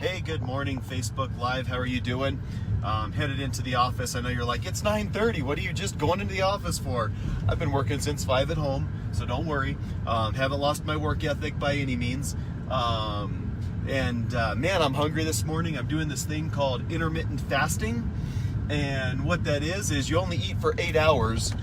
Hey, good morning, Facebook Live. How are you doing? Headed into the office. I know you're like, it's 9:30. What are you just going into the office for? I've been working since 5 at home, so don't worry. Haven't lost my work ethic by any means. Man, I'm hungry this morning. I'm doing this thing called Intermittent Fasting. And what that is you only eat for 8 hours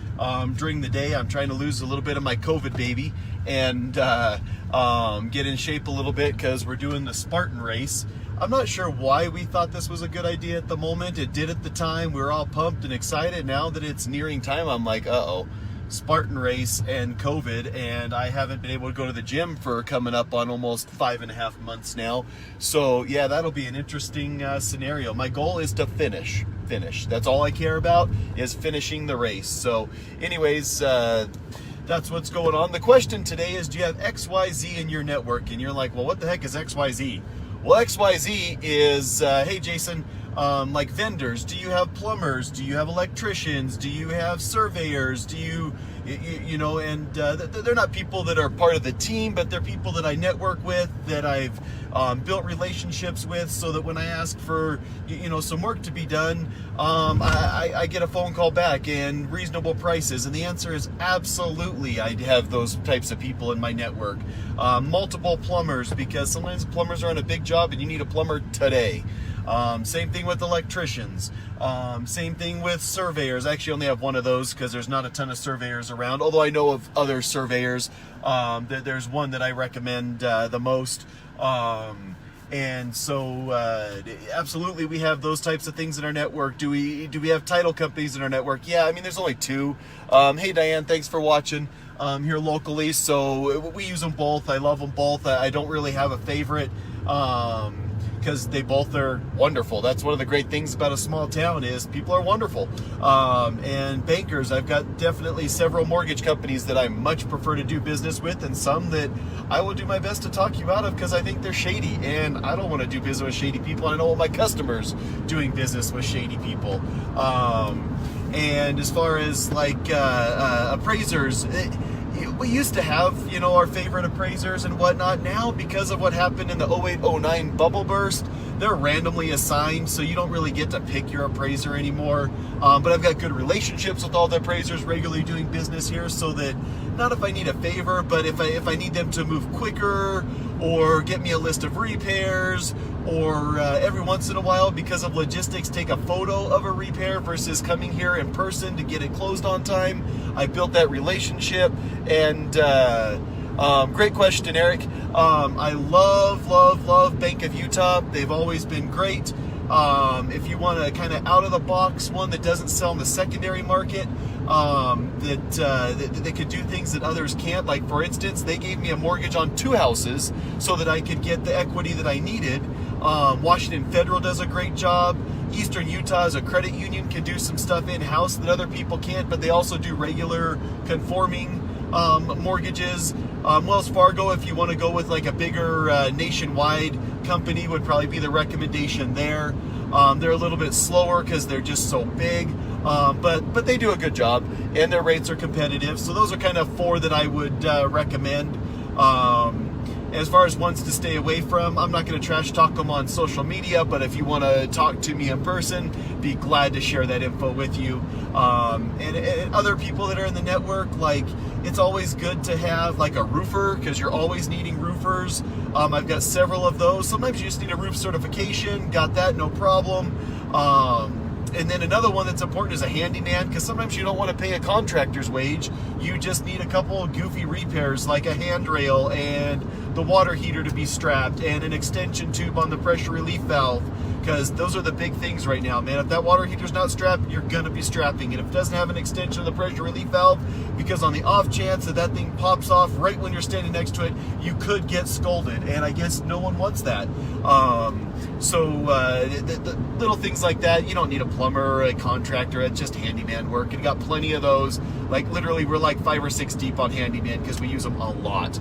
during the day. I'm trying to lose a little bit of my COVID baby and get in shape a little bit because we're doing the Spartan race. I'm not sure why we thought this was a good idea at the moment. It did at the time. We were all pumped and excited. Now that it's nearing time, I'm like, uh-oh, Spartan race and COVID, and I haven't been able to go to the gym for coming up on almost 5.5 months now. So yeah, that'll be an interesting scenario. My goal is to finish. That's all I care about, is finishing the race. So anyways, that's what's going on. The question today is, do you have XYZ in your network? And you're like, well, what the heck is XYZ? Well, XYZ is, hey Jason, like vendors. Do you have plumbers? Do you have electricians? Do you have surveyors? Do you know, and they're not people that are part of the team, but they're people that I network with, that I've built relationships with, so that when I ask for, some work to be done, I get a phone call back and reasonable prices. And the answer is absolutely. I have those types of people in my network. Multiple plumbers, because sometimes plumbers are on a big job and you need a plumber today. Same thing with electricians. Same thing with surveyors. I actually only have one of those because there's not a ton of surveyors around, although I know of other surveyors. There's one that I recommend the most. And so absolutely, we have those types of things in our network. Do we have title companies in our network? Yeah, I mean, there's only two. Hey Diane, thanks for watching here locally. So we use them both. I love them both. I don't really have a favorite, because they both are wonderful. That's one of the great things about a small town, is people are wonderful. And bankers, I've got definitely several mortgage companies that I much prefer to do business with, and some that I will do my best to talk you out of because I think they're shady, and I don't want to do business with shady people, and I don't want my customers doing business with shady people. And as far as like appraisers, we used to have, our favorite appraisers and whatnot. Now, because of what happened in the 08-09 bubble burst, they're randomly assigned, so you don't really get to pick your appraiser anymore. But I've got good relationships with all the appraisers regularly doing business here, so that not if I need a favor, but if I need them to move quicker or get me a list of repairs, or every once in a while, because of logistics, take a photo of a repair versus coming here in person to get it closed on time. I built that relationship, and great question, Eric. I love Bank of Utah. They've always been great. If you want a kind of out-of-the-box one that doesn't sell in the secondary market, that they could do things that others can't. Like, for instance, they gave me a mortgage on 2 houses so that I could get the equity that I needed. Washington Federal does a great job. Eastern Utah as a credit union can do some stuff in-house that other people can't, but they also do regular conforming mortgages. Wells Fargo, if you want to go with like a bigger nationwide company, would probably be the recommendation there. They're a little bit slower because they're just so big, but they do a good job, and their rates are competitive. So those are kind of 4 that I would recommend. As far as ones to stay away from, I'm not going to trash talk them on social media, but if you want to talk to me in person, be glad to share that info with you. And other people that are in the network, like, it's always good to have like a roofer, because you're always needing roofers. I've got several of those. Sometimes you just need a roof certification. Got that, no problem. And then another one that's important is a handyman, because sometimes you don't want to pay a contractor's wage. You just need a couple of goofy repairs, like a handrail and the water heater to be strapped, and an extension tube on the pressure relief valve, because those are the big things right now, man. If that water heater's not strapped, you're going to be strapping it. If it doesn't have an extension of the pressure relief valve, because on the off chance that thing pops off right when you're standing next to it, you could get scolded, and I guess no one wants that. So the little things like that, you don't need a plumber or a contractor. It's just handyman work, and got plenty of those. Like, literally, we're like 5 or 6 deep on handyman because we use them a lot.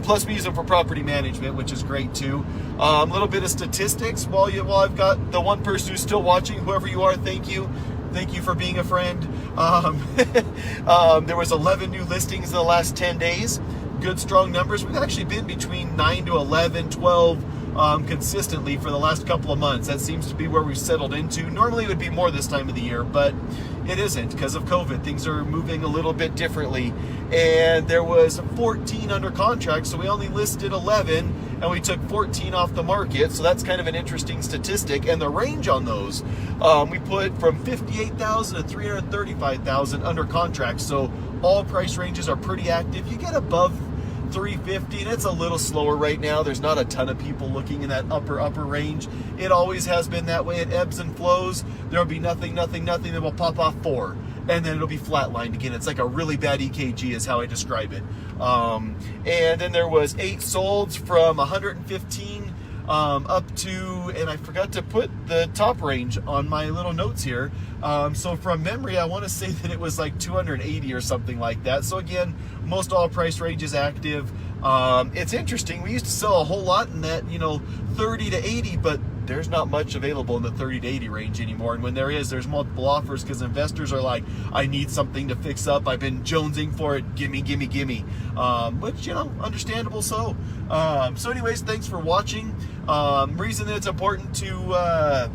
Plus, we use them for property management, which is great too. A little bit of statistics. While I've got the one person who's still watching, whoever you are, thank you. Thank you for being a friend. There was 11 new listings in the last 10 days. Good, strong numbers. We've actually been between 9 to 11, 12 consistently for the last couple of months. That seems to be where we've settled into. Normally it would be more this time of the year, but it isn't because of COVID. Things are moving a little bit differently. And there was 14 under contract, so we only listed 11, and we took 14 off the market. So that's kind of an interesting statistic. And the range on those, we put from $58,000 to $335,000 under contract. So all price ranges are pretty active. You get above 350, and it's a little slower right now. There's not a ton of people looking in that upper range. It always has been that way. It ebbs and flows. There'll be nothing that will pop off 4, and then it'll be flatlined again. It's like a really bad EKG is how I describe it. And then there was 8 solds from 115 up to, and I forgot to put the top range on my little notes here. So from memory, I want to say that it was like 280 or something like that. So again, most all price range is active. It's interesting. We used to sell a whole lot in that, 30 to 80, but there's not much available in the 30 to 80 range anymore. And when there is, there's multiple offers because investors are like, I need something to fix up. I've been jonesing for it. Gimme. Which, understandable so. So anyways, thanks for watching. Reason that it's important to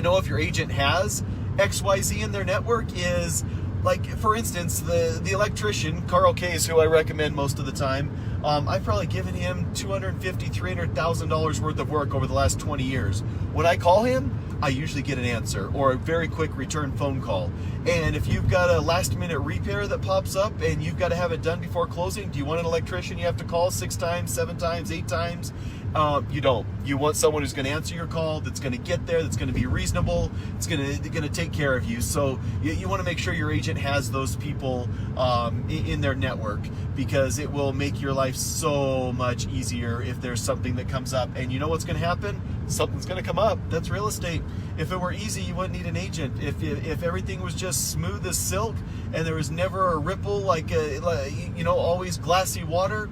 know if your agent has XYZ in their network is, like, for instance, the electrician, Carl Case, who I recommend most of the time, I've probably given him $250,000, $300,000 worth of work over the last 20 years. When I call him, I usually get an answer or a very quick return phone call. And if you've got a last minute repair that pops up and you've got to have it done before closing, do you want an electrician you have to call 6 times, 7 times, 8 times? You don't. You want someone who's going to answer your call, that's going to get there, that's going to be reasonable, it's going to take care of you. So you want to make sure your agent has those people in their network, because it will make your life so much easier if there's something that comes up. And you know what's going to happen? Something's going to come up. That's real estate. If it were easy, you wouldn't need an agent. If everything was just smooth as silk and there was never a ripple, like always glassy water,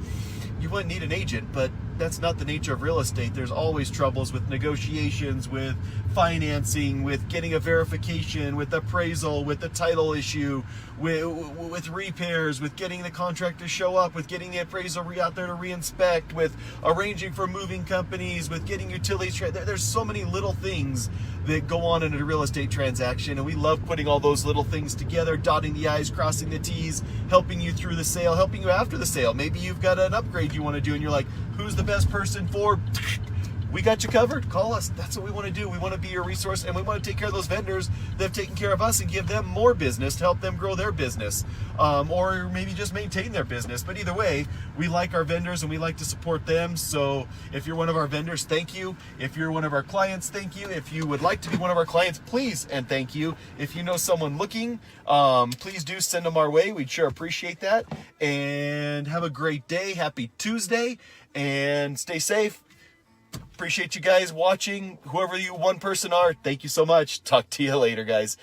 you wouldn't need an agent. But that's not the nature of real estate. There's always troubles with negotiations, with financing, with getting a verification, with appraisal, with the title issue, with repairs, with getting the contractor to show up, with getting the appraisal out there to re-inspect, with arranging for moving companies, with getting utilities. There's so many little things that go on in a real estate transaction, and we love putting all those little things together, dotting the I's, crossing the T's, helping you through the sale, helping you after the sale. Maybe you've got an upgrade you want to do and you're like, who's the best person for? We got you covered. Call us. That's what we want to do. We want to be your resource, and we want to take care of those vendors that have taken care of us and give them more business to help them grow their business, or maybe just maintain their business. But either way, we like our vendors and we like to support them. So if you're one of our vendors, thank you. If you're one of our clients, thank you. If you would like to be one of our clients, please and thank you. If you know someone looking, please do send them our way. We'd sure appreciate that. And have a great day. Happy Tuesday, and stay safe. Appreciate you guys watching. Whoever you one person are, thank you so much. Talk to you later, guys.